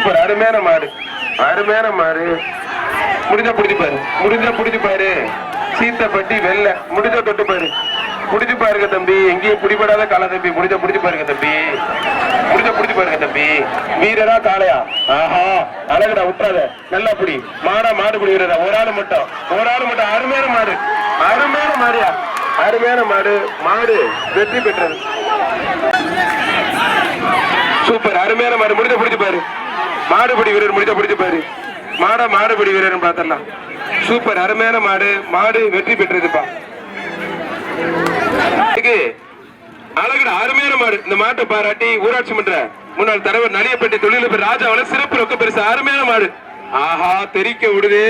Super, அருமையான மாடு, அருமையான மாடு. முடிஞ்சா பிடிச்சு பாரு, முடிஞ்சா பிடிச்சு பாரு. சீத்தப்பட்டி வெள்ளை, முடிஞ்சா தொட்டு பாரு, பிடிச்சு பாருங்க தம்பி. எங்கேயும் பிடிபடாத காலை தம்பி, முடிஞ்சா பிடிச்சு பாருங்க தம்பி, முடிஞ்சா பிடிச்சு பாருங்க தம்பி. வீரரா காளையா? ஆஹா, அழகுடா, விட்டுறாத, நல்லா பிடி. மாடா மாடு பிடி வீரரா, ஒரு ஆள் மட்டும், ஒரு ஆள் மட்டும். அருமையான மாடு, அருமையான மாடியா, அருமையான மாடு. மாடு வெற்றி பெற்றது. சூப்பர், அருமையான மாடு. முடிஞ்ச பிடிச்சு பாரு. மாடுபிடி வீரர் முடிஞ்ச பிடிச்சு பாரு. மாடா மாடுபிடி வீரர் பார்த்தலாம். சூப்பர், அருமையான மாடு. மாடு வெற்றி பெற்றதுப்பா. அழகுடா, அருமையான மாடு. இந்த மாட்டை பாராட்டி ஊராட்சி மன்ற முன்னாள் தலைவர் நலியப்பட்டி தொழிலதிபர் ராஜாவால சிறப்பு ரொக்க பரிசு. அருமையான மாடு. ஆஹா, தெரிக்க விடுது.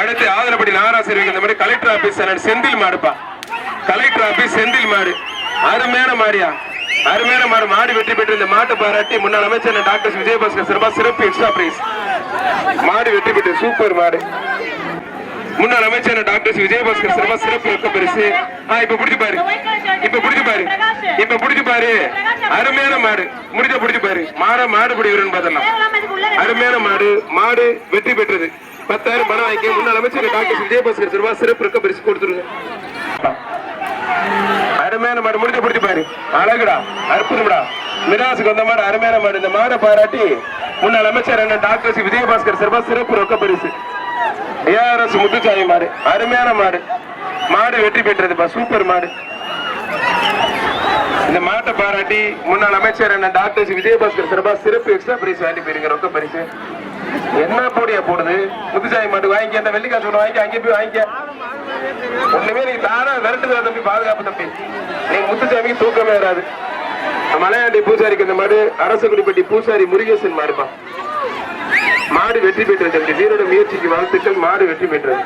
அடுத்து ஆதரப்படி நாராசிரியர் இந்த மாதிரி கலெக்டர் ஆபீஸ் செந்தில் மாடுப்பா. கலெக்டர் ஆபீஸ் செந்தில் மாடு. அருமையான மாடியா, அருமையான மாடு. மாடு வெற்றி பெற்று இந்த மாட்டை பாராட்டி முன்னாள் அமைச்சர் டாக்டர் விஜயபாஸ்கர் சிறப்பா சிறப்பு எக்ஸ்ட்ரா பிரைஸ். மாடு வெற்றி பெற்று சூப்பர் மாடு. முன்னாள் அமைச்சர் டாக்டர் விஜயபாஸ்கர் சிறப்பா சிறப்பு ரொக்க பரிசு. இப்ப பிடிச்சு பாரு, இப்ப பிடிச்சு பாரு, இப்ப பிடிச்சு பாரு. அருமையான மாடு. முடிஞ்ச பிடிச்சு பாரு. மாடு பிடி வீரன் பார்த்தலாம். அருமையான மாடு. மாடு வெற்றி பெற்றது. 10,000 பணம் வாங்கி முன்னாள் அமைச்சர் டாக்டர் விஜயபாஸ்கர் சிறப்பா சிறப்பு ரொக்க பரிசு கொடுத்துருங்க. அருமையான மாடு. முடிஞ்ச பிடிச்சு பாரு. அழகுடா, அற்புதம்டா. மிராசுக்கு வந்த மாடு, அருமையான மாடு. இந்த மாடை பாராட்டி முன்னாள் அமைச்சர் டாக்டர் விஜயபாஸ்கர் சிறப்பா சிறப்பு ரொக்க பரிசு. ஏஆர்எஸ் முத்துச்சாமி மாடு. அருமையான மாடு. மாடு வெற்றி பெற்றதுப்பா. சூப்பர் மாடு. இந்த மாட்டை பாராட்டி முன்னாள் அமைச்சர் டாக்டர் விஜயபாஸ்கர் சிறப்பா சிறப்பு எக்ஸ்ட்ரா பரிசு வாங்கி போயிருங்க. ரொக்க பரிசு. என்ன போடியா போடுது முத்துச்சாமி மாடு. வாங்கிக்க, அந்த வெள்ளிக்காசு ஒண்ணு வாங்கி, அங்கே போய் வாங்கிக்க. ஒண்ணுமே நீ தாரா விரட்டுதா தம்பி, பாதுகாப்பு தம்பி. நீங்க முத்துச்சாமிக்கு தூக்கமே வராது. மலையாண்டி பூசாரிக்கு இந்த மாடு. அரசகுடிப்பட்டி பூசாரி முருகேசன் மாடுப்பா. மாடு வெற்றி பெற்றது. வீரோட முயற்சிக்கு வாழ்த்துக்கள். மாடு வெற்றி பெற்றது.